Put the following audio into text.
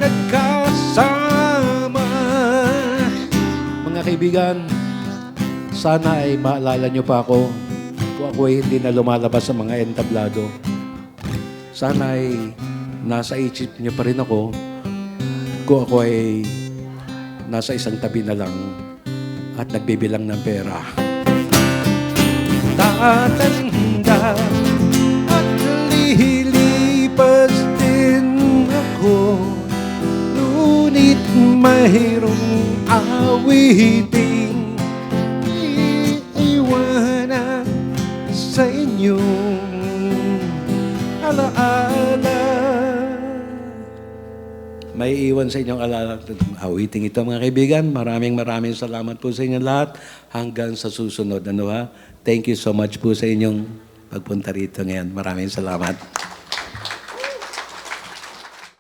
nagkasama. Mga kaibigan, sana ay maalala niyo pa ako kung ako ay hindi na lumalabas sa mga entablado. Sana ay nasa isip niyo pa rin ako kung ako ay nasa isang tabi na lang at nagbibilang ng pera. Tatanda at lilipas din ako, ngunit mayroong awiting iiwanan sa inyong alaala. May iwan sa inyong alaala. Awiting ito mga kaibigan. Maraming salamat po sa inyong lahat. Hanggang sa susunod. Thank you so much po sa inyong pagpunta rito ngayon. Maraming salamat.